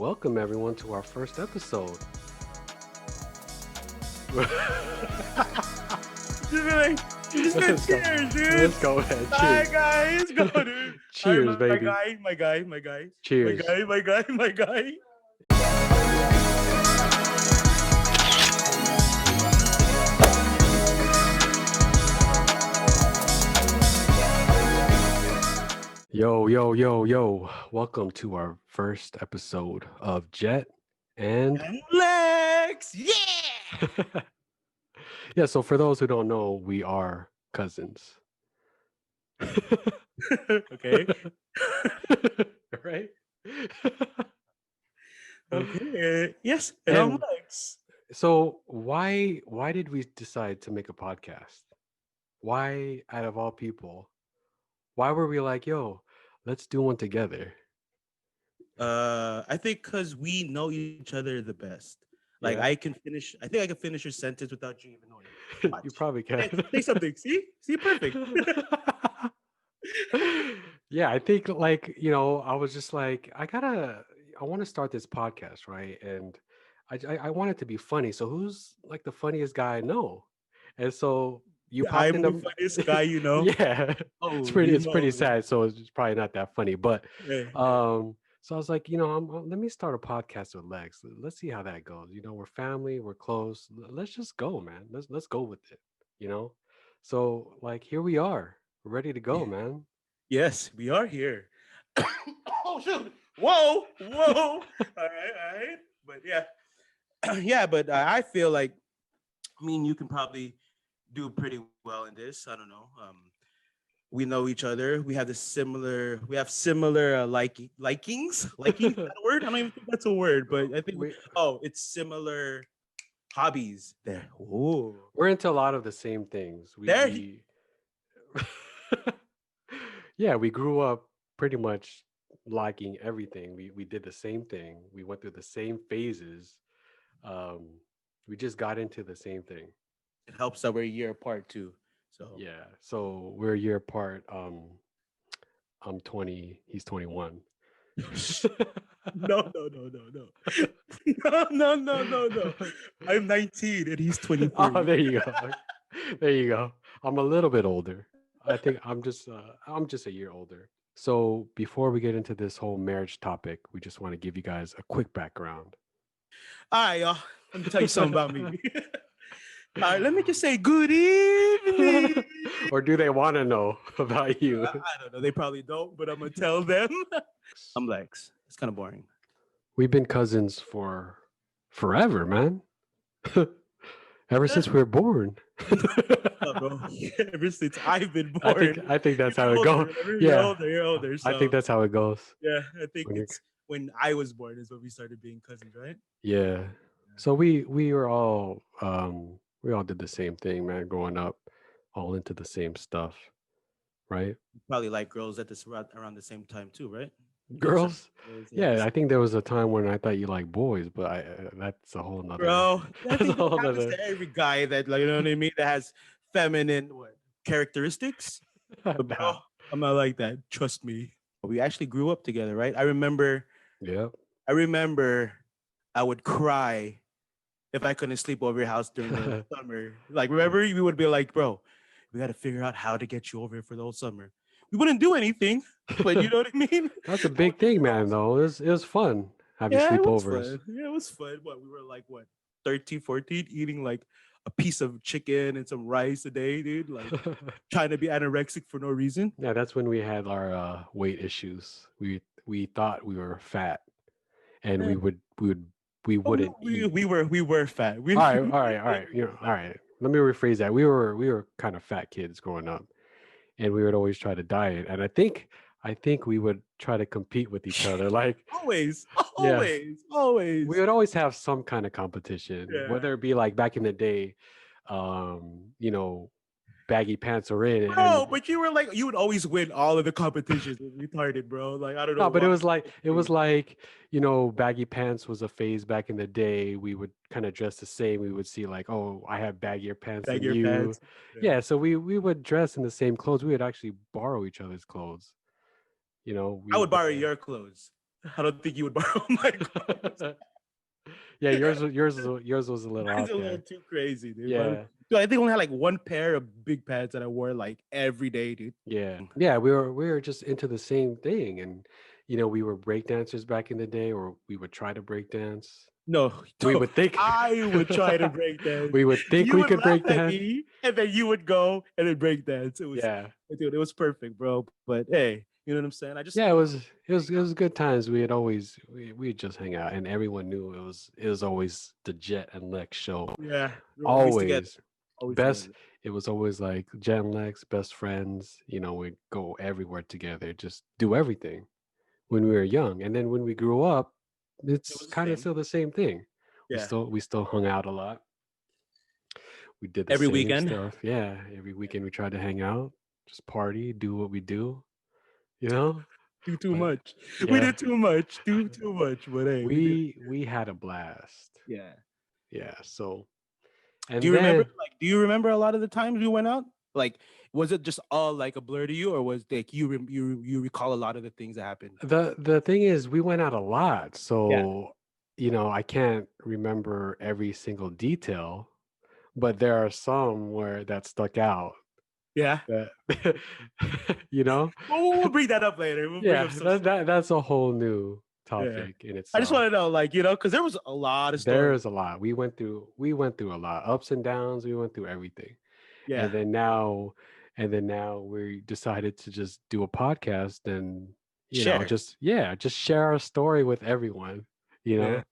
welcome everyone to our first episode. Just be like, you just said cheers, dude. Let's go ahead. Hi, Cheers. guys. Go, dude. Cheers, my baby. guy, my guy, my guy. Cheers. My guy. Yo. Welcome to our first episode of Jet and And Lex. Yeah. yeah, so for those who don't know, we are cousins. Okay. Right? Okay. Yes. And I'm And- Lex. So why did we decide to make a podcast? Why, out of all people, why were we like, yo, let's do one together? I think because we know each other the best. Like Yeah. I think I can finish your sentence without you even knowing. You Watch. probably can. Say something. See, perfect. Yeah, I think I was just like, I want to start this podcast, right? And I want it to be funny. So who's like the funniest guy I know? And so you popped I'm in the funniest guy you know. Yeah, Oh, it's pretty no. sad. So it's probably not that funny, but Yeah. so I was like, let me start a podcast with Lex. Let's see how that goes. We're family, we're close. Let's just go, man. Let's go with it. So like here we are, ready to go, man. Yes, we are here. Oh shoot! Whoa! All right. But yeah, yeah. But I feel like, you can probably do pretty well in this. I don't know. We know each other. We have similar likings. Liking, is that a word? I don't even think that's a word, but I think it's similar hobbies there. Oh, We're into a lot of the same things. There Yeah, we grew up pretty much liking everything. We did the same thing. We went through the same phases. We just got into the same thing. it helps that we're a year apart too. So Yeah. So we're a year apart. I'm 20, he's 21. No. No. I'm 19 and he's 23. Oh, there you go. There you go. I'm a little bit older. I think I'm just a year older. So before we get into this whole marriage topic, we just want to give you guys a quick background. All right, y'all. Let me tell you something about me. All right, let me just say good evening. Or do they want to know about you? I don't know. They probably don't, but I'm gonna tell them. I'm Lex. It's kind of boring. We've been cousins for forever, man. Ever since we were born. Oh, bro. Ever since I've been born. I think that's how You're it older, goes. remember? Yeah. You're older. I think that's how it goes. Yeah, I think When you're- it's when I was born is when we started being cousins, right? Yeah. So we were all we all did the same thing, man, growing up, all into the same stuff, right? Probably like girls at this around the same time too, right? Girls? Girls, Yeah, I think there was a time when I thought you liked boys, but that's a whole nother. Bro, I That's think a whole that happens nother. to every guy that, like, you know what I mean, that has feminine characteristics. But bro, Nah. I'm not like that. Trust me. We actually grew up together, right? I remember Yeah. I would cry if I couldn't sleep over your house during the summer. Like, remember, we would be like, bro, we got to figure out how to get you over here for the whole summer. We wouldn't do anything, but you know what I mean? That's a big thing, man, though. It was fun having Yeah, it was sleepovers. fun. Yeah, it was fun. What, we were like, 13, 14, eating like a piece of chicken and some rice a day, dude. Like, trying to be anorexic for no reason. Yeah, that's when we had our weight issues. We thought we were fat, and we wouldn't eat. We were fat. All right. All right. Let me rephrase that. We were kind of fat kids growing up, and we would always try to diet. And I think we would try to compete with each other. Like Always. we would always have some kind of competition, Yeah. whether it be like back in the day, baggy pants are in. Bro, but you were like, you would always win all of the competitions. It was retarded, bro. Like, I don't know. No, but why. it was like, baggy pants was a phase back in the day. We would kind of dress the same. We would see like, oh, I have baggier pants than Baggier you. pants. Yeah, so we would dress in the same clothes. We would actually borrow each other's clothes. I would borrow your clothes. I don't think you would borrow my clothes. Yeah, yours was a little Mine's out a little there. too crazy, dude. But Yeah. dude, I think I only had like one pair of big pants that I wore like every day, dude. Yeah. Yeah, we were just into the same thing. And we were break dancers back in the day, or we would try to break dance. No, We would think I would try to break dance. we would think You we would could laugh break at dance. me, and then you would go and then break dance. Yeah. Dude, it was perfect, bro. But hey, you know what I'm saying? I just Yeah, it love was it was good times. We'd just hang out, and everyone knew it was always the Jet and Lex show. yeah, we're always together, Always always best. together. It was always like Jet and Lex, best friends. We'd go everywhere together, just do everything when we were young. And then when we grew up, It it's was the kind of same. still the same thing. We Yeah, still we still hung out a lot. We did the every same weekend. stuff. Yeah, every weekend we tried to hang out, just party, do what we do, you know? Do too But much. We yeah, did too much. Do too much. But hey, we did. we had a blast. Yeah. Yeah, so Do and you remember? then Like, do you remember a lot of the times we went out? Like, was it just all like a blur to you, or was like you recall a lot of the things that happened? the thing is we went out a lot. Yeah. So, I can't remember every single detail, but there are some where that stuck out Yeah. that you know? We'll bring that up later. We'll bring Yeah, up some that, stuff. that that's a whole new Yeah. topic in I just itself. want to know, like, because there was a lot of stories. There's a lot. We went through a lot. Ups and downs, we went through everything. And Yeah. then now we decided to just do a podcast and Share. just share our story with everyone, you Yeah. know?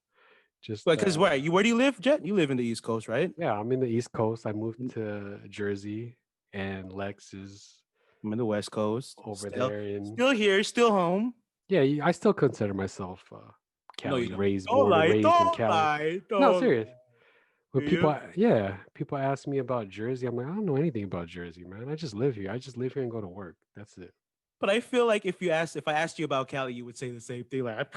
Just Because where do you live, Jet? You live in the East Coast, right? yeah, I'm in the East Coast. I moved Mm, to Jersey, and Lex is I'm in the West Coast. over Still, there in still here, still home. yeah, I still consider myself No, you Cali, don't. raised Don't born and lie. raised in Don't Cali. lie. No, Don't serious. lie. Do When you? people ask me about Jersey, I'm like, I don't know anything about Jersey, man. I just live here. I just live here and go to work. That's it. But I feel like if I asked you about Cali, you would say the same thing. Like,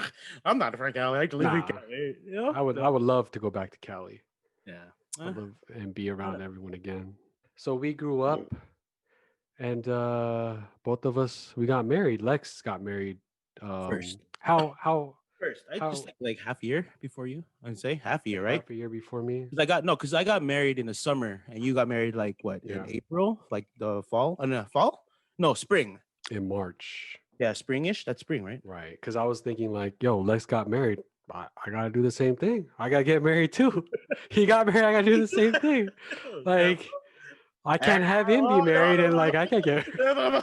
I'm not from Cali. I live in Nah, Cali. I would love to go back to Cali. Yeah. I would love and be I don't around everyone again. So we grew up, and both of us we got married. Lex got married. First. First, I just How like half a year before you. I'd say half a year, right? half a year before me? Because I got married in the summer, and you got married like what in Yeah, April, like the fall? No, fall? No, spring. in March, Yeah, springish. That's spring, right? right? Because I was thinking like, yo, Lex got married. I gotta do the same thing. I gotta get married too. He got married. I gotta do the same thing. Yeah. Like I can't have him be Oh, married and like I can't get. no.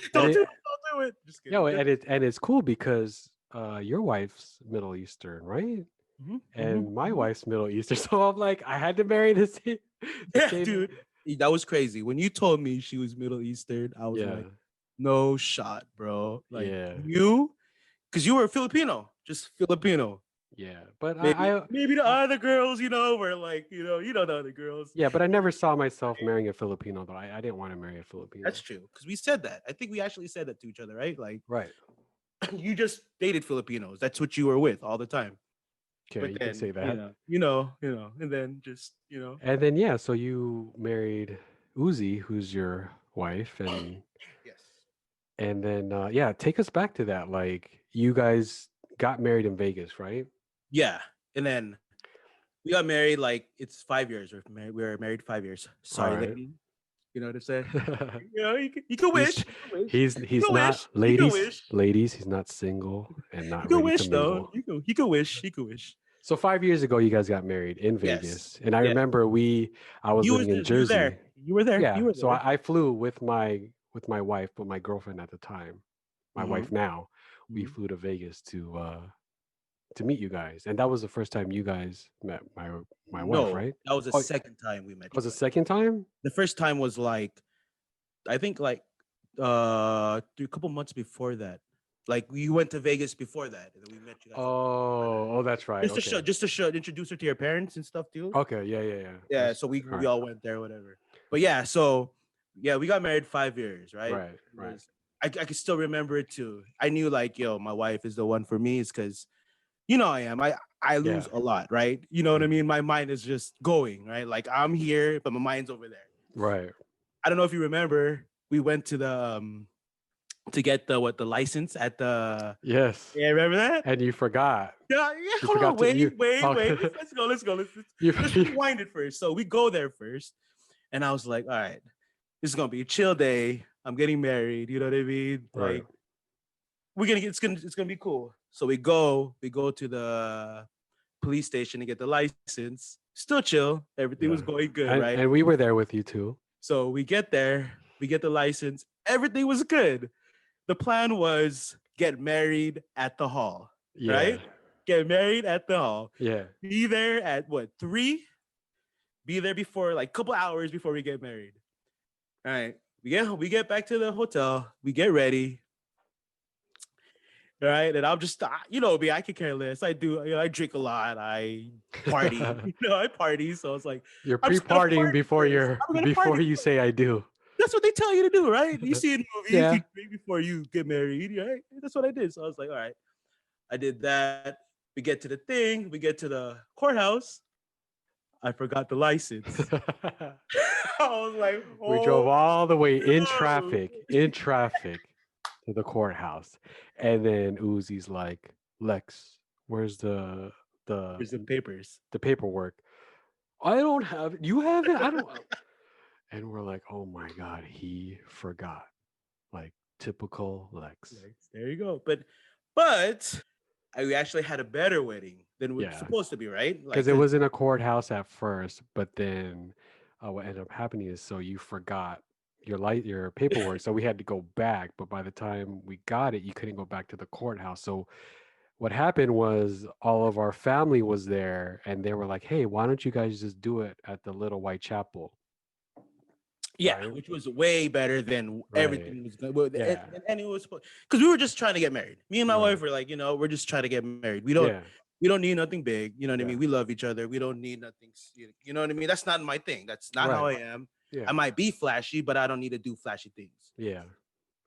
And Don't do it, it. Don't do it. Just kidding. yo, and it's cool because your wife's Middle Eastern, right? Mhm, mhm, And my mhm. wife's Middle Eastern, so I'm like, I had to marry the Yeah, same. dude. That was crazy. When you told me she was Middle Eastern, I was Yeah, like, no shot, bro. Like yeah, because you were Filipino, just Filipino. yeah. But Maybe I, maybe the I other girls, were like, you know the other girls. yeah, but I never saw myself marrying a Filipino though. I didn't want to marry a That's Filipino. true. Because we said that. I think we actually said that to each other, right? Like Right. you just dated Filipinos. That's what you were with all the time. Okay, But you can then, say that. and then just. And then yeah, so you married Uzi, who's your wife, Yes. and then yeah, take us back to that. Like you guys got married in Vegas, right? Yeah. And then we got married like it's 5 years. We were married 5 years. All Sorry, right. lady. You know what I'm saying? You can he's wish. You can wish. You he's can not wish. You can ladies, wish. ladies, he's not single and You not can ready to wish though. mingle. You can wish. You can wish. So 5 years ago you guys got married in Yes. Vegas. And I Yeah. remember I was You was living in there. You were Jersey. there. You were there. Yeah. You were So there. I flew with my wife, but my girlfriend at the time, my Mm-hmm. wife now, we Mm-hmm. flew to Vegas to meet you guys. And that was the first time you guys met my wife, No, right? that was the Oh, it second time we met was you the guys. second time? The first time was like I think like a couple months before that. Like we went to Vegas before that, and then we met you guys. Oh, that's right. Okay. Just to show, introduce her to your parents and stuff too. Okay, yeah, yeah, yeah. Yeah, That's so all we right. all went there, whatever. But yeah, so yeah, we got married 5 years, right? Right, It right. was- I can still remember it too. I knew like, yo, my wife is the one for me. Is because you know I am. I lose Yeah. a lot, right? You know what I mean? My mind is just going, right? Like I'm here, but my mind's over there. Right. I don't know if you remember, we went to to get the license at the. Yes. Yeah, remember that? And you forgot. Yeah, yeah. You Hold on, forgot to wait, you. wait, Oh, wait. Let's go. Let's go. you, Let's you rewind it first. So we go there first, and I was like, all right, this is gonna be a chill day. I'm getting married. You know what I mean? right. Like we're gonna get it's gonna be cool. So we go to the police station to get the license. Still chill. Everything was Yeah. going good, And right? and we were there with you too. So we get there, we get the license. Everything was good. The plan was get married at the hall, Yeah. right? Get married at the hall. Yeah. Be there at what 3? Be there before like a couple hours before we get married. All right. We get back to the hotel. We get ready. Right. And I'm just you know me, I could care less. I do, I drink a lot. I party, I party. So it's like, You're I'm just gonna pre-partying party before first. you're I'm gonna before party. you say I do. That's what they tell you to do, right? You see in movies, Yeah. you drink before you get married, right? That's what I did. So I was like, all right, I did that. We get to the thing, we get to the courthouse. I forgot the license. I was like, We drove oh all the way no. in traffic to the courthouse. And then Uzi's like, Lex, where's the Here's the papers. the paperwork? I don't have it. You have it? I don't. And we're like, oh my God, he forgot. Like typical Lex. Like, there you go. But we actually had a better wedding than we're Yeah. supposed to be, right? Because Like, it was in a courthouse at first, but then what ended up happening is so you forgot your paperwork, so we had to go back. But by the time we got it, you couldn't go back to the courthouse. So what happened was all of our family was there, and they were like, "Hey, why don't you guys just do it at the Little White Chapel?" yeah, Right? which was way better than Right. everything was going. Yeah. And it was because we were just trying to get married. Me and my Right. wife were like, we're just trying to get married. Yeah. We don't need nothing big. You know what I Yeah. mean? We love each other. We don't need nothing. You know what I mean? That's not my thing. That's not how I Right. am. Yeah. I might be flashy, but I don't need to do flashy things. Yeah.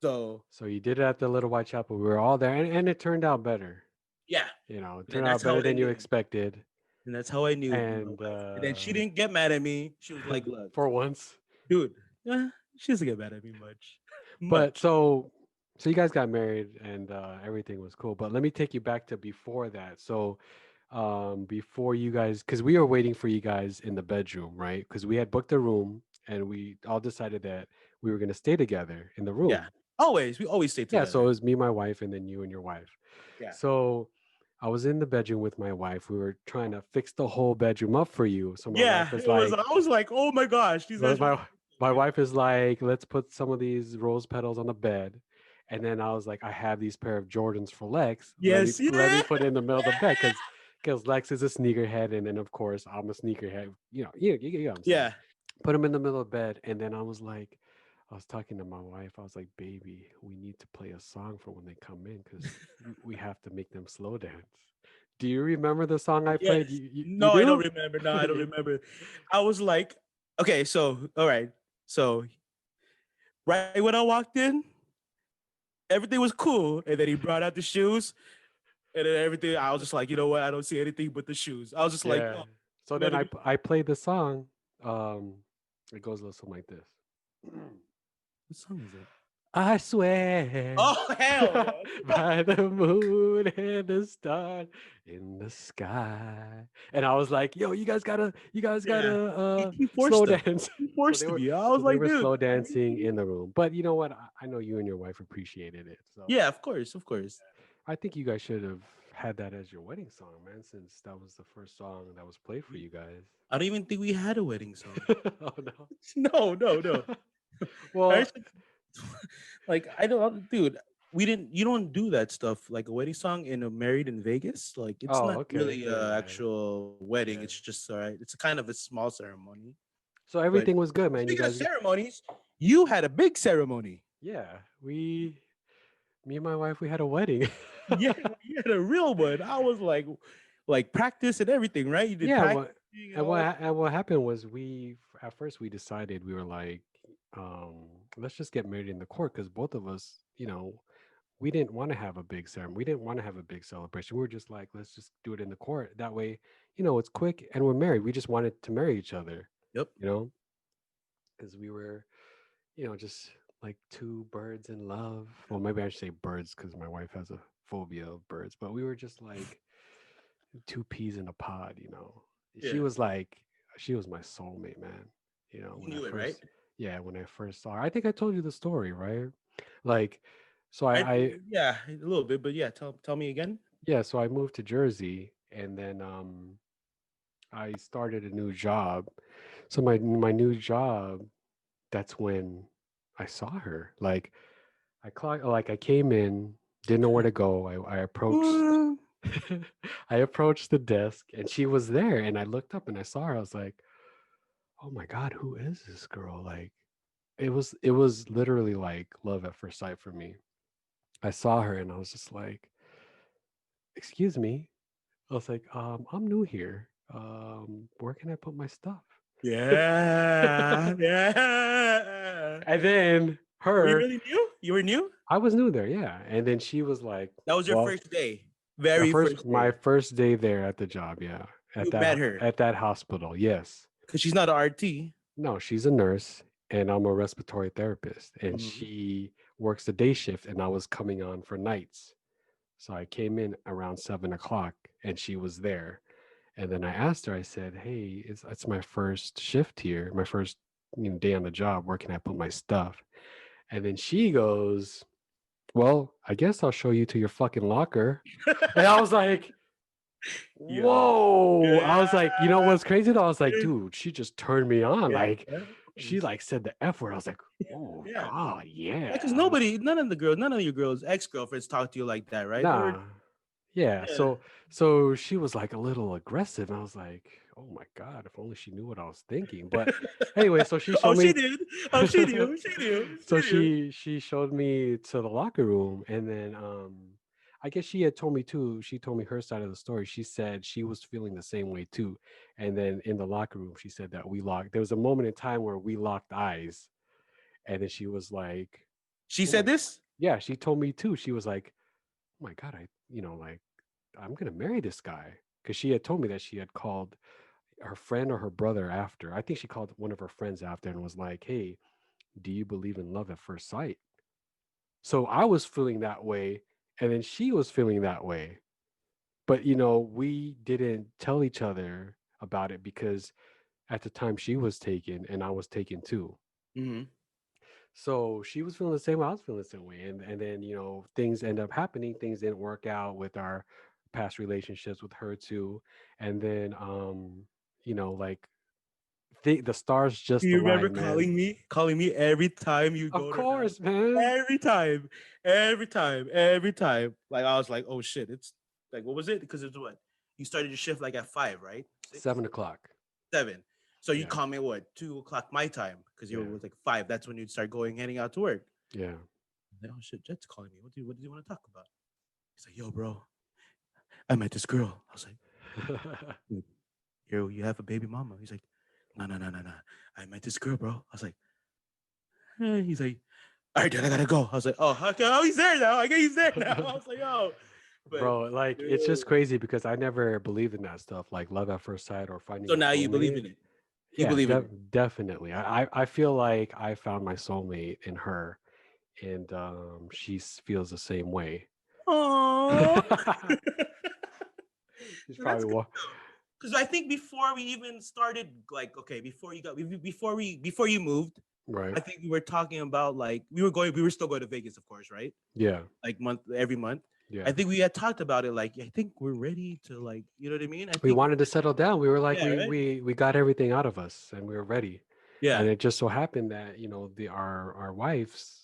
So So you did it at the Little White Chapel. We were all there, and it turned out better. yeah, You know, it and turned out that's how better I than you knew. expected. And that's how I knew my And wife. And then she didn't get mad at me. She was like, "Look, for once. dude, she doesn't get mad at me much, But much." so you guys got married and everything was cool. But let me take you back to before that. So before you guys, because we were waiting for you guys in the bedroom, right? Because we had booked a room and we all decided that we were gonna stay together in the Yeah, room. always. We always stay Yeah, so together. it was me, my wife, and then you and your wife. Yeah. So I was in the bedroom with my wife. We were trying to fix the whole bedroom up for you. So my Yeah, wife is it was. like, I was like, "Oh my gosh, these my guys really." my my wife is like, let's put some of these rose petals on the bed. And then I was like, I have these pair of Jordans for Lex. Yes, Let me yeah, put it in the middle of the bed because Lex is a sneakerhead, and then of course I'm a sneakerhead. You know what I'm saying. yeah. Put him in the middle of the bed, and then I was like, I was talking to my wife. I was like, baby, we need to play a song for when they come in because we have to make them slow dance. Do you remember the song I played? Yes. You No, I don't do? remember. No, I don't remember. I was like, okay, so all right, so right when I walked in, everything was cool, and then he brought out the shoes, and then everything. I was just like, you know what? I don't see anything but the shoes. I was just like, Yeah. oh, So then better I be. I played the song. Um, it goes a little something like this. What song is it? I swear Oh hell no! by the moon and the star in the sky. And I was like, yo, you guys Yeah, gotta he slow forced them. dance. He So forced they me. were I was so they like, were dude. slow dancing in the room. But you know what? I know you and your wife appreciated it. So Yeah, of course, of course. I think you guys should have had that as your wedding song, man, since that was the first song that was played for you guys. I don't even think we had a wedding song. Oh no. No, no, no. I Well, actually, like, I don't, dude. We didn't. You don't do that stuff like a wedding song in a married in Vegas. Like, it's oh, not okay. really a Yeah. actual wedding. Yeah. It's just all right. It's a kind of a small ceremony. So But everything was good, man. You speaking of guys, ceremonies, you had a big ceremony. yeah, me and my wife, we had a wedding. Yeah, you had a real one. I was like practice and everything, right? You did Yeah, practice and all. and what happened was at first we decided we were like, let's just get married in the court because both of us, we didn't want to have a big ceremony. We didn't want to have a big celebration. We were just like, let's just do it in the court. That way, it's quick and we're married. We just wanted to marry each other, Yep. you know, because we were, just like two birds in love. Well, maybe I should say birds because my wife has a phobia of birds. But we were just like two peas in a pod, you know. She Yeah, was like, she was my soulmate, man. You know, you when I knew it, right? first, yeah, when I first saw her, I think I told you the story, right? Like, so I, I I yeah, a little bit, but yeah, tell me again. yeah, so I moved to Jersey, and then I started a new job. So my new job, that's when I saw her. Like like I came in, didn't know where to go. I approached Mm. I approached the desk and she was there and I looked up and I saw her. I was like, "Oh my God, who is this girl?" Like it was literally like love at first sight for me. I saw her and I was just like, "Excuse me." I was like, I'm new here. Where can I put my stuff?" Yeah, yeah. And then Were you her, really new? You were new? I was new there, yeah. And then she was like, That was your "Well, first day, very first my day. first day there at the job, yeah, You met her at that hospital, yes. because she's not an RT. No, she's a nurse, and I'm a respiratory therapist, and Mhm. she works the day shift, and I was coming on for nights. So I came in around 7 o'clock, and she was there. And then I asked her, I said, "Hey, it's my first shift here, my first day on the job. Where can I put my stuff?" And then she goes, "Well, I guess I'll show you to your fucking locker." And I was like, Yo, "Whoa." I was like, you know yeah, what's crazy though? I was like, dude, she just turned me on. yeah, Like, yeah. she like said the F word. I was like, oh Yeah, God, because yeah. nobody, none of your girls, ex-girlfriends talk to you like that, right? They were, Nah. Yeah. yeah. So she was like a little aggressive. And I was like, oh my God, if only she knew what I was thinking. But anyway, so she Oh, showed she me did. Oh, she knew. She knew. so She knew. she showed me to the locker room and then I guess she had told me too, she told me her side of the story. She said she was feeling the same way too. And then in the locker room, she said that we locked there was a moment in time where we locked eyes. And then she was like, She "Oh said my," this. yeah, she told me too. She was like, "Oh my God, like I'm gonna marry this guy." Because she had told me that she had called her friend or her brother after. I think she called one of her friends after and was like, "Hey, do you believe in love at first sight?" So I was feeling that way, and then she was feeling that way. But we didn't tell each other about it because at the time she was taken and I was taken too. Hmm. So she was feeling the same way, I was feeling the same way. And then, things end up happening. Things didn't work out with our past relationships with her too. And then like the stars Do just you remember aligned, man. calling me every time you Of go to her house? course, man. Every time, every time, every time. Like I was like, oh shit, it's like what was it? Because it's what you started your shift like at 5, right? 6, 7 o'clock. 7. So you Yeah. call me what 2 o'clock my time because you Yeah. were like 5. That's when you'd start going heading out to work. Yeah. Like, oh shit, Jet's calling me. What do you want to talk about? He's like, yo, bro, I met this girl. I was like, "Dude, you have a baby mama. He's like, no, no, no, no, no. I met this girl, bro. I was like, He's like, all right, dude, I gotta go. I was like, oh, okay, oh, he's there now. I guess he's there now. I was like, oh, but Bro, like it's just dude. crazy because I never believed in that stuff, like love at first sight or finding So a now you believe soulmate. in it. You Yeah, believe in it. definitely. I feel like I found my soulmate in her, and she feels the same way. Oh, She's that's probably good though. Because I think before we even started, like, okay, before you moved, right. I think we were talking about like we were still going to Vegas, of course, right? Yeah, Like every month. I yeah. think we had talked about it. Like, I think we're ready to like, you know what I mean? I We think, wanted to settle down. We were like, yeah, right, we got everything out of us, and we were ready. And yeah. it just so happened that the our wives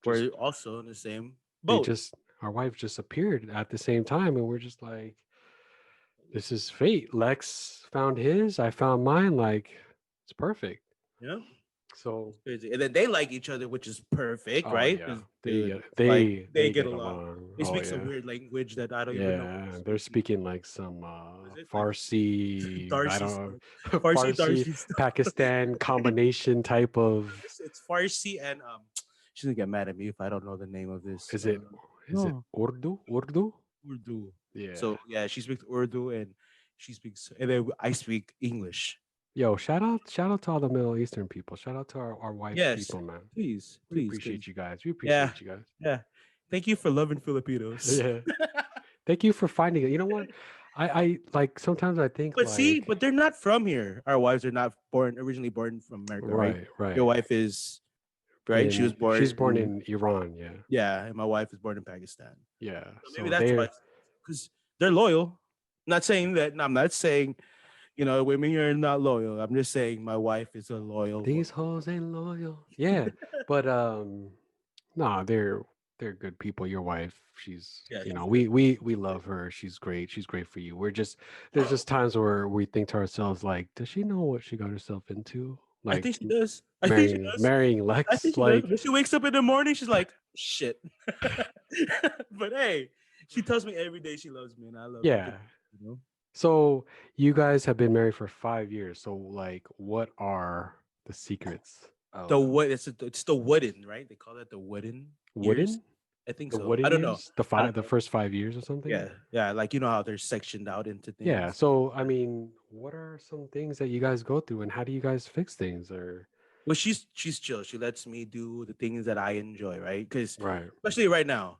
just We're also in the same they boat. just our wife just appeared at the same time, and we're just like, this is fate. Lex found his, I found mine. Like, it's perfect. Yeah. So, Crazy. And then they like each other, which is perfect, oh right? yeah, Because dude, like they they get get along. along. They Oh speak some yeah, weird language that I don't even know what they're yeah. They're speaking. speaking like some What is it? Like Farsi, I Darcy don't stuff. know, Farsi Farsi Darcy stuff. Pakistan combination type of. It's Farsi and she's gonna get mad at me if I don't know the name of this. Is it is it No, Urdu? Urdu? Urdu. Yeah. So yeah, she speaks Urdu and she speaks and then I speak English. Yo, shout out to all the Middle Eastern people. Shout out to our wife's Yes, people, man. We please, because appreciate you guys. We yeah, appreciate you guys. yeah. Thank you for loving Filipinos. Yeah. Thank you for finding it. You know what? I like sometimes I think But see, like but they're not from here. Our wives are not originally born from America, right? right, Your right. wife is right. She was In she's born born, in Iran, yeah. yeah, and my wife is born in Pakistan. Yeah. So maybe So that's why, they're because they're loyal. Not saying that. I'm not saying women here are not loyal. I'm just saying my wife is a loyal these woman. hoes ain't loyal. Yeah. But nah, they're good people. Your wife, she's Yeah, you know, she's good. we love her. She's great. She's great for you. We're just there's just times where we think to ourselves like, does she know what she got herself into? I Like think she does. I think she marrying does. marrying I think Lex, she does. like When she wakes up in the morning, she's like, shit. But hey, she tells me every day she loves me, and I love her. yeah. You know? So you guys have been married for 5 years. So like what are the secrets The of what? It's the wooden, right? They call that the wooden years. wooden? I think The so. I wooden don't know. years? The I don't five the know. first 5 years or something? Yeah, yeah. Like how they're sectioned out into Yeah. things. So I mean, what are some things that you guys go through and how do you guys fix things or Well, she's chill. She lets me do the things that I enjoy, right? Because right. especially right now,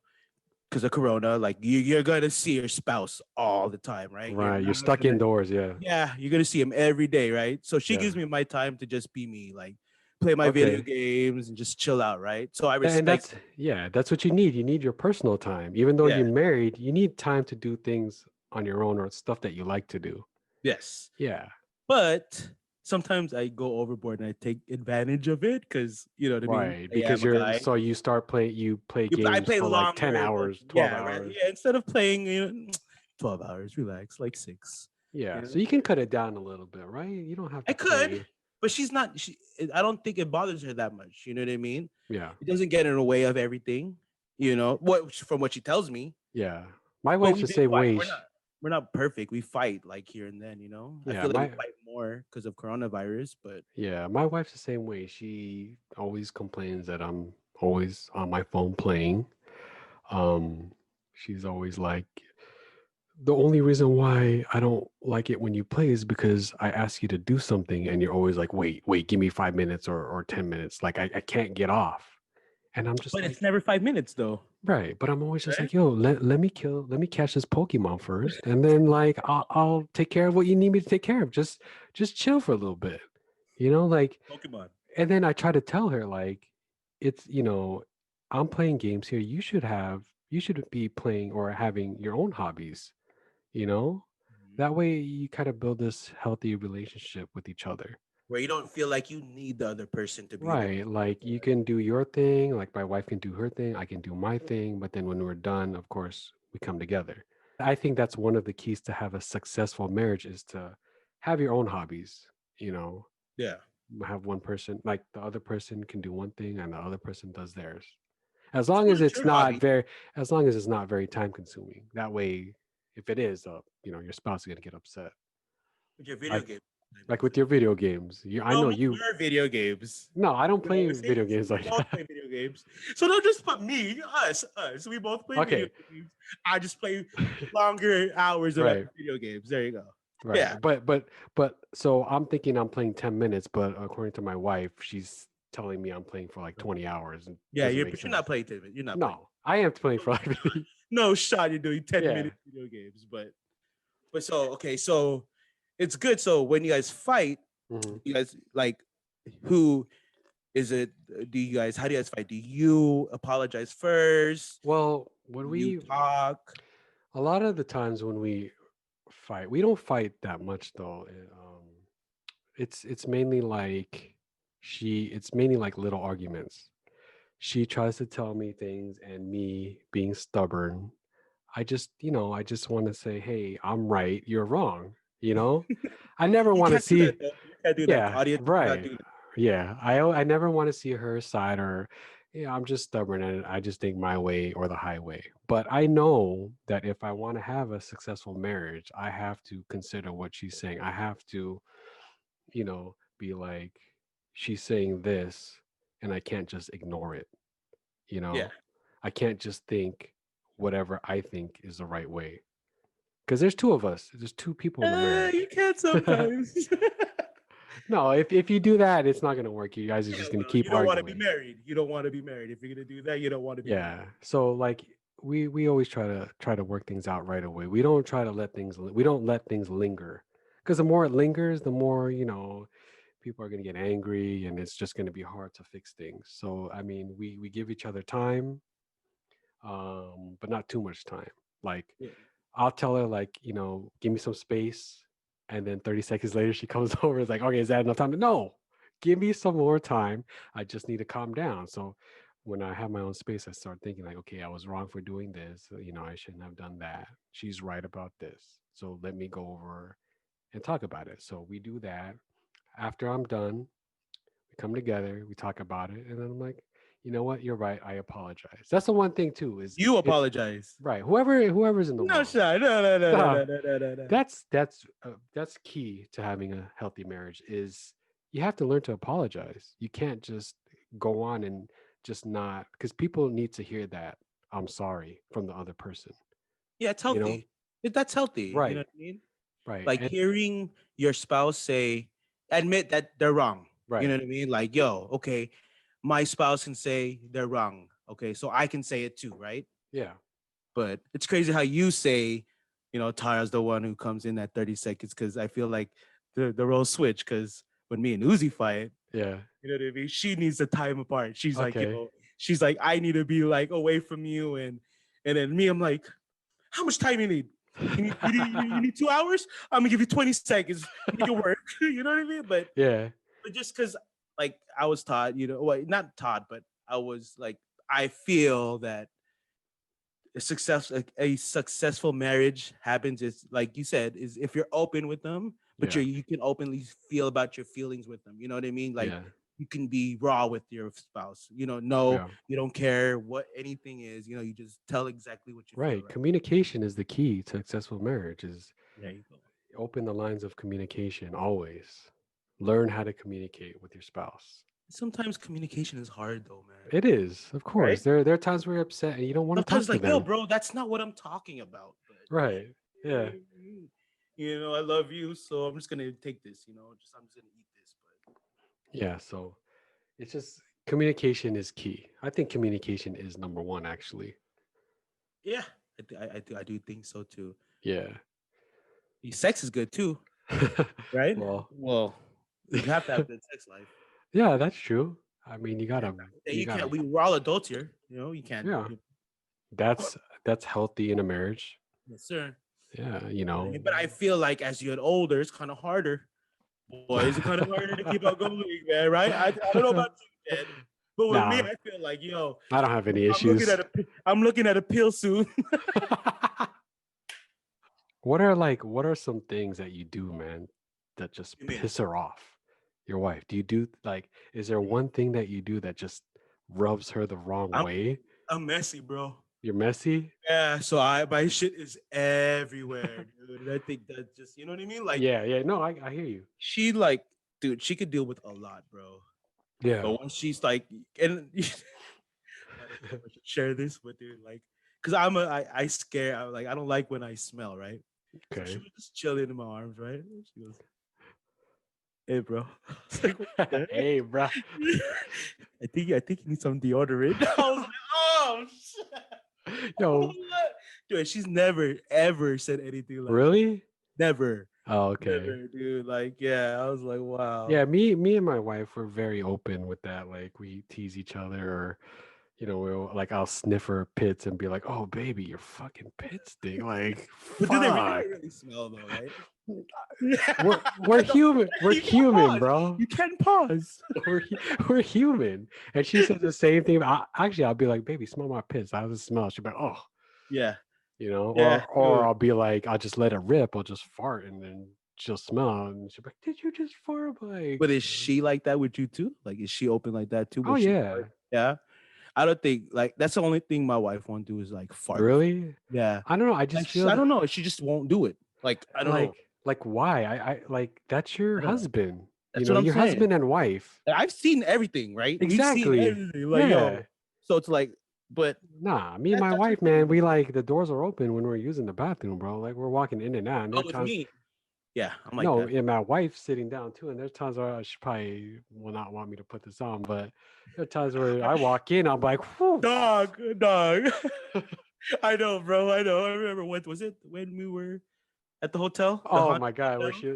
because of Corona, like you're gonna see your spouse all the time, right? You're Right. You're not stuck gonna, indoors, yeah. yeah, you're gonna see him every day, right? So she Yeah. gives me my time to just be me, like play my video Okay. games and just chill out, right? So I And respect, that's yeah, that's what you need. You need your personal time. Even though yeah, you're married, you need time to do things on your own or stuff that you like to do. yes. Yeah. But sometimes I go overboard and I take advantage of it because you know what I mean. Right. I am Because a you're guy. so you play I games play for like 10 longer than hours, 12 yeah, right. hours. Yeah, instead of playing 12 hours, relax, like six. Yeah. You So know, you can cut it down a little bit, right? You don't have I to could, play. but she's not. I don't think it bothers her that much. You know what I mean? Yeah. It doesn't get in the way of everything. You know what? From what she tells me, Yeah. My but wife's we the do same fight. way. We're not perfect. We fight like here and then. You know, I Yeah, feel like we fight more because of coronavirus. But my wife's the same way. She always complains that I'm always on my phone playing. Um, she's always like, the only reason why I don't like it when you play is because I ask you to do something and you're always like, wait, give me 5 minutes or 10 minutes. Like I can't get off. And I'm just it's like, never 5 minutes though, right. But I'm always just right? like, yo, let me catch this Pokemon first. And then like I'll take care of what you need me to take care of. Just chill for a little bit. Like Pokemon. and then I try to tell her like it's, I'm playing games here. You should be playing or having your own hobbies, you know? Mhm. That way you kind of build this healthy relationship with each other. Where you don't feel like you need the other person to be there. Right. Like you can do your thing, like my wife can do her thing, I can do my thing, but then when we're done, of course, we come together. I think that's one of the keys to have a successful marriage is to have your own hobbies, you know, Yeah. have one person, like the other person can do one thing and the other person does theirs. As So long as what's it's your not hobby? very, as long as it's not very time consuming. That way, if it is, your spouse is gonna get upset. With your video Like, game. like with your video games. I No, know me, you. we're video games. No, I don't play See, video games we like both that. play video games. So don't just put me, us. We both play video Okay, games. I just play longer hours of right, video games. There you go. right. Yeah. But so I'm thinking I'm playing 10 minutes, but according to my wife, she's telling me I'm playing for like 20 hours. And it Yeah, doesn't make you're not sense. playing 10 minutes. You're not playing. No, I am playing No for shot. like No shot you're doing 10 yeah. minute video games. But so okay, so it's good. So when you guys fight, Mhm. you guys like who is it? Do you guys how do you guys fight? Do you apologize first? Well, when Do you talk? a lot of the times when we fight, we don't fight that much though. It's mainly like it's mainly like little arguments. She tries to tell me things and me being stubborn. I just want to say, "Hey, I'm right, you're wrong." You know? I never You want to can't do that see though. You can't do that. The yeah, audience cannot right. do that. Yeah. I never want to see her side or yeah, I'm just stubborn and I just think my way or the highway. But I know that if I want to have a successful marriage, I have to consider what she's saying. I have to be like, she's saying this, and I can't just ignore it. You Yeah. know, I can't just think whatever I think is the right way. Because there's two of us, there's two people in the You marriage. can sometimes. No, if you do that, it's not gonna work. You guys are Yeah, just gonna well, keep you don't want to be arguing. married. You don't want to be married. If you're gonna do that, you don't want to be married. Yeah. So like we always try to work things out right away. We don't try to let things we don't let things linger. Because the more it lingers, the more, people are gonna get angry and it's just gonna be hard to fix things. So I mean, we give each other time, but not too much time. Like Yeah. I'll tell her like, give me some space, and then 30 seconds later she comes over. It's like, okay, is that enough time? No, give me some more time. I just need to calm down. So when I have my own space, I start thinking like, okay, I was wrong for doing this. I shouldn't have done that. She's right about this. So let me go over and talk about it. So we do that. After I'm done, we come together, we talk about it, and then I'm like, you know what? You're right. I apologize. That's the one thing too. Is You it's apologize. right. Whoever's in the No, wrong. shy. No, no, no, no, Nah, no, no, no, no, no. that's key to having a healthy marriage. Is you have to learn to apologize. You can't just go on and just not, because people need to hear that I'm sorry from the other person. Yeah, it's You know. healthy. That's healthy. You know Right. what I mean? Right. Like And hearing your spouse say, admit that they're wrong. You know right. what I mean? Like, yo, okay, my spouse can say they're wrong. Okay, so I can say it too, right? Yeah. But it's crazy how you say, Tara's the one who comes in at 30 seconds because I feel like the roles switch. Because when me and Uzi fight, Yeah. you know what I mean? She needs the time apart. She's like, Okay. she's like, I need to be like away from you, and then me, I'm like, how much time you need? You need 2 hours? I'm gonna give you 20 seconds, make it work. You know what I mean? Yeah. But just because like I was taught, well, not taught, but I was like, I feel that a successful marriage happens is like you said, is if you're open with them, but Yeah. you can openly feel about your feelings with them. You know what I mean? Like Yeah. you can be raw with your spouse. No, Yeah. you don't care what anything is. You just tell exactly what you feel. Right. Right? Communication is the key to successful marriage. Is There you go. open the lines of communication always. Learn how to communicate with your spouse. Sometimes communication is hard though, man. It is, of course. Right? There are times where you're upset and you don't want to Sometimes talk to like, yo, them. bro, that's not what I'm talking about. But Right. Yeah. I love you, so I'm just gonna take this. I'm just gonna eat this. But Yeah. So it's just communication is key. I think communication is number one, actually. yeah, I do think so too. Yeah. Sex is good too, right? Well, Well, you have to have good sex life. yeah, that's true. I mean, Yeah, you you can't. gotta, We're all adults here. You can't. yeah, that's, that's healthy in a marriage. Yes, sir. Yeah. But I feel like as you get older, it's kind of harder. Boys, it's kind of harder to keep on going, man. Right? I don't know about you, man. But with me, Nah, I feel like, yo, I don't have any I'm looking issues. at I'm looking at a pill soon. What are some things that you do, man, that just You mean? piss her off? Your wife. Do you do like, is there one thing that you do that just rubs her the wrong I'm way? I'm messy, bro. You're messy? Yeah, so my shit is everywhere, dude. And I think that just you know what I mean? Like Yeah, yeah. No, I hear you. she like, dude, she could deal with a lot, bro. Yeah. But once she's like, and I don't know if I should share this, but dude, like, cause I scare. I don't like when I smell, right? So she Okay. was just chilling in my arms, right? She goes, "Hey, bro." I was like, "What the heck?" Hey, bro. I think you need some deodorant. I was like, "Oh shit." Yo, Dude, she's never ever said anything like that. really? Never, Oh, okay. never, dude. Like, yeah, I was like, wow. Yeah, me and my wife were very open with that. Like we tease each other, or we'll like I'll sniff her pits and be like, "Oh, baby, your fucking pits stink." Like, But do they fuck. don't really smell though, right? We're I don't, human. We're you can human, pause. bro. You can pause. We're human. And she said the same thing. Actually, I'll be like, "Baby, smell my piss. How does it smell?" She'll be like, "Oh," Yeah, or yeah, dude. I'll be like, I'll just let it rip. I'll just fart, and then she'll smell, and she'll be like, "Did you just fart?" I'm like, But is she like that with you too? Like, is she open like that too? "Oh Will she yeah, fart? Yeah. I don't think like that's the only thing my wife won't do is like fart. really." Yeah. I don't know. I Like just feel I that, don't know. She just won't do it. Like I don't know. like why? I like that's your I don't know. husband. That's what I'm Your saying. husband and wife. And I've seen everything, right? We've seen Exactly. everything. Like, Yeah. yo. So it's like, but Nah, me and my that's her wife, thing, man, we though. like the doors are open when we're using the bathroom, bro. Like we're walking in and out, and there Not are with times. me. Yeah, I'm like No, that. and my wife's sitting down too, and there's times where she probably will not want me to put this on, but there are times where I walk in, I'm like, whew. Dog. I know, bro. I know. I remember what was it when we were at the hotel, Oh my God, where she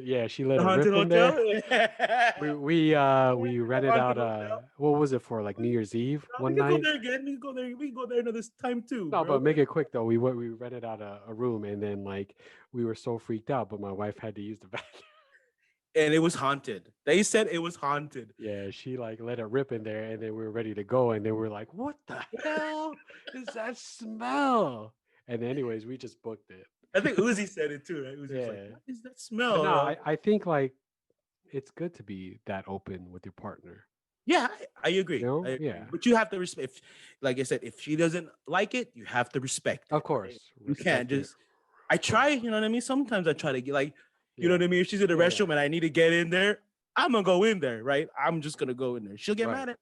let the it haunted rip in hotel. there. We The rented haunted out hotel. what was it for, like New Year's Eve We one can go night? there again. We can go there. We can go there another time too, No, bro. but make it quick though. We rented out a room, and then like we were so freaked out, but my wife had to use the bathroom. And it was haunted. They said it was haunted. Yeah, she like let it rip in there, and then we were ready to go, and then we are like, "What the hell is that smell?" And anyways, we just booked it. I think Uzi said it too, right? Uzi was like, Yeah, "What is that but no, smell?" I think like it's good to be that open with your partner. Yeah, I You agree. I know? agree. Yeah, But you have to respect. Like I said, if she doesn't like it, you have to respect of it, right? course, You can't respect it. just. I Of course. try, you know what I mean. Sometimes I try to get like, you know Yeah, what I mean. If she's in the yeah, yeah. restroom and I need to get in there, I'm gonna go in there, right? I'm just gonna go in there. She'll get Right. mad at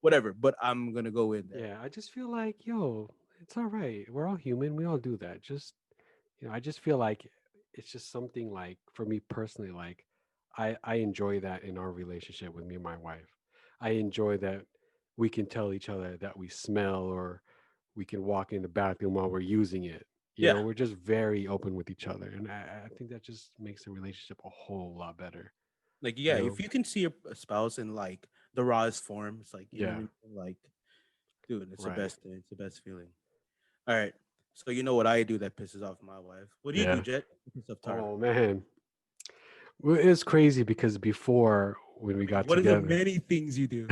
whatever, but I'm gonna go in there. Yeah, I just feel like, yo, it's all right. We're all human. We all do that. Just, I just feel like it's just something like for me personally, like I enjoy that in our relationship with me and my wife. I enjoy that we can tell each other that we smell or we can walk in the bathroom while we're using it. Yeah, We're just very open with each other. And I think that just makes the relationship a whole lot better, like you yeah, know? if you can see your spouse in like the rawest form, it's like you know what I Yeah, mean. Like, dude, it's the right. best thing. It's the best feeling. All right. So you know what I do that pisses off my wife. What do you do, Yeah. Jet? Piss off Tara. Oh man. Well, it's crazy because before when we got What are the together, many things you do?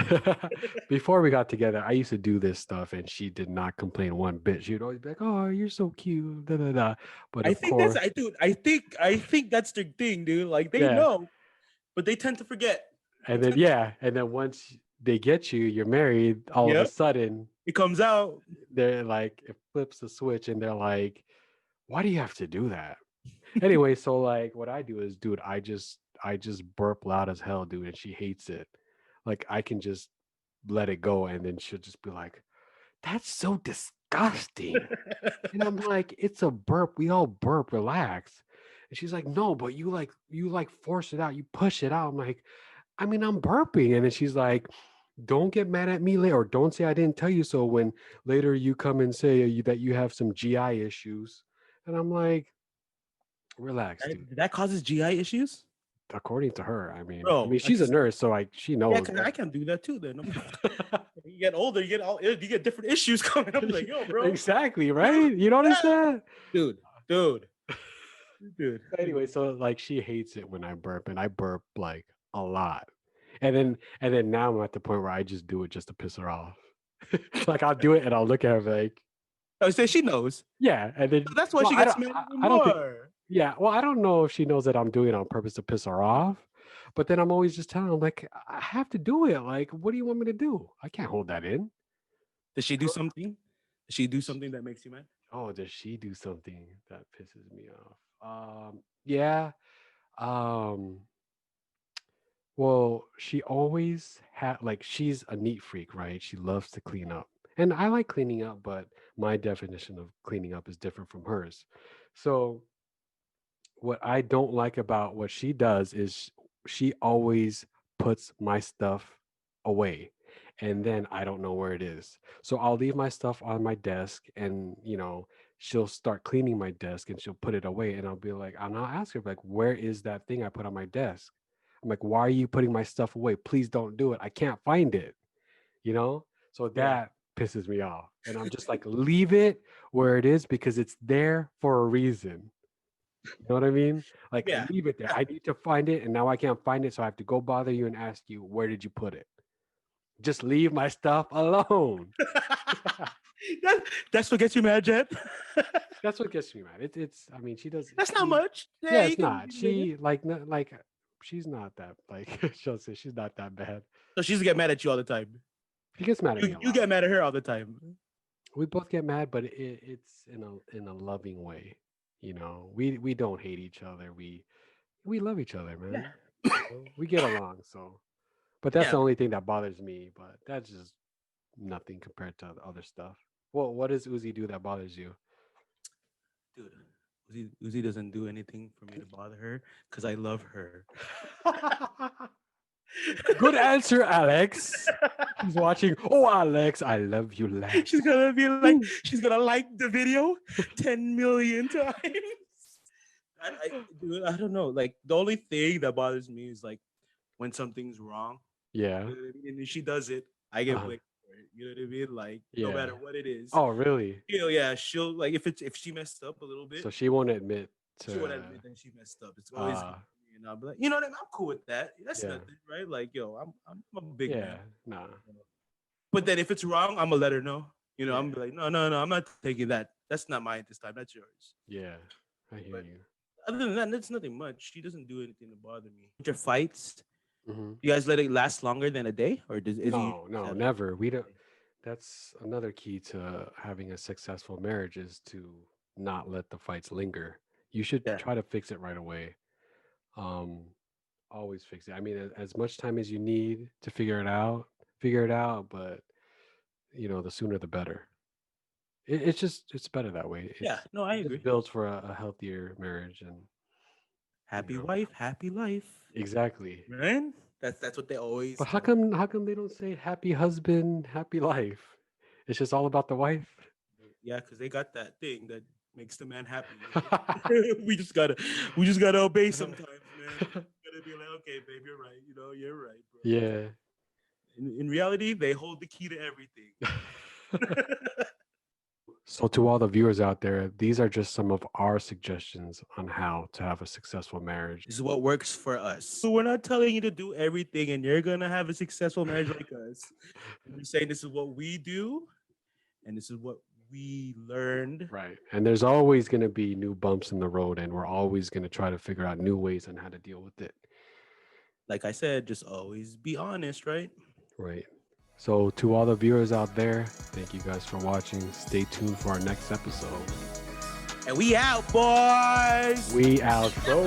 before we got together, I used to do this stuff and she did not complain one bit. She would always be like, "Oh, you're so cute." Da, da, da. But I of think that's course, I dude. I think that's the thing, dude. Like they yeah. know, but they tend to forget. They And then tend to. yeah, and then once they get you, you're married, all of a Yep. sudden It comes out. they're like it flips the switch and they're like, "Why do you have to do that?" Anyway, so like what I do is, dude, I just burp loud as hell, dude, and she hates it. Like I can just let it go and then she'll just be like, "That's so disgusting." And I'm like, "It's a burp. We all burp. Relax." And she's like, "No, but you like force it out. You push it out." I'm like, "I mean, I'm burping." And then she's like, "Don't get mad at me later, or don't say I didn't tell you so when later you come and say that you have some GI issues." And I'm like, "Relax, dude." That causes GI issues, According to her, I mean, bro. I she's a just nurse, so like she yeah, knows, 'cause but I can do that too. Then you get older, you get different issues coming up. Like yo, bro, exactly, dude, right? You notice yeah. that? dude, dude, dude. Anyway, so like she hates it when I burp, and I burp like a lot. And then now I'm at the point where I just do it just to piss her off. Like I'll do it and I'll look at her like, I would say she knows. yeah, and then That's why well, she I gets don't mad I, even I don't think more. yeah, well, I don't know if she knows that I'm doing it on purpose to piss her off. But then I'm always just telling her like I have to do it. Like, what do you want me to do? I can't hold that in. Does she do something? Does she do something that makes you mad? Oh, does she do something that pisses me off? Yeah. Um, well, she always had like she's a neat freak, right? She loves to clean up. And I like cleaning up, but my definition of cleaning up is different from hers. So, what I don't like about what she does is she always puts my stuff away and then I don't know where it is. So I'll leave my stuff on my desk and she'll start cleaning my desk and she'll put it away and I'll be like, and I'll ask her like, where is that thing I put on my desk? I'm like, why are you putting my stuff away? Please don't do it. I can't find it, you know? So Yeah. that pisses me off. And I'm just like, leave it where it is because it's there for a reason. You know what I mean? Like, Yeah. leave it there. I need to find it, and now I can't find it, so I have to go bother you and ask you, where did you put it? Just leave my stuff alone. that, that's what gets you mad, Jet. That's what gets me mad. It's. I mean, she does. That's not She. much. Yeah, Yeah, you it's can not. make it. She like like. She's not that like. She'll say she's not that bad. So she's get mad at you all the time. She gets mad at me a You lot. get mad at her all the time. We both get mad, but it's in a loving way. We don't hate each other. We love each other, Yeah. man. We get along. So, but that's Yeah. the only thing that bothers me. But that's just nothing compared to the other stuff. Well, what does Uzi do that bothers you? Dude, Uzi doesn't do anything for me to bother her because I love her. Good answer, Alex. He's watching. Oh, Alex, I love you, Lex. She's gonna be like, Ooh. she's gonna like the video 10 million times. Dude, I don't know. Like the only thing that bothers me is like when something's wrong. Yeah. You know what I mean? And if she does it, I get Uh-huh. blamed for it. You know what I mean? Like no Yeah. matter what it is. Oh, really? She'll like if she messed up a little bit, So she won't admit she would to. admit that she messed up. It's always Uh, and I'll be like, you know what I mean? I'm cool with that. That's Yeah. nothing, right? Like, yo, I'm a big yeah. man. Nah. But then if it's wrong, I'm gonna let her know. You know, Yeah. I'm gonna be like, no, I'm not taking that. That's not mine this time. That's yours. Yeah. I hear But- you. Other than that, that's nothing much. She doesn't do anything to bother me. Your fights, Mhm. you guys let it last longer than a day, or does is No, it no, never. We don't. That's another key to having a successful marriage is to not let the fights linger. You should Yeah. try to fix it right away. Always fix it. I mean, as much time as you need to figure it out, but the sooner the better. It's better that way. Yeah, no, I It agree. just builds for a healthier marriage and Happy know. wife, happy life, exactly. man. That's what they always. But how come they don't say happy husband, happy life? It's just all about the wife. Yeah, because they got that thing that makes the man happy. we just gotta obey sometimes, man. You gotta be like, okay, babe, you're right. You know, you're right, bro. Yeah. In reality, they hold the key to everything. So to all the viewers out there, these are just some of our suggestions on how to have a successful marriage. This is what works for us. So we're not telling you to do everything and you're gonna have a successful marriage like us. We're saying this is what we do, and this is what we learned. Right. And there's always going to be new bumps in the road, and we're always going to try to figure out new ways on how to deal with it. Like I said, just always be honest, right? Right. So to all the viewers out there, thank you guys for watching. Stay tuned for our next episode. And we out, boys. We out, bro.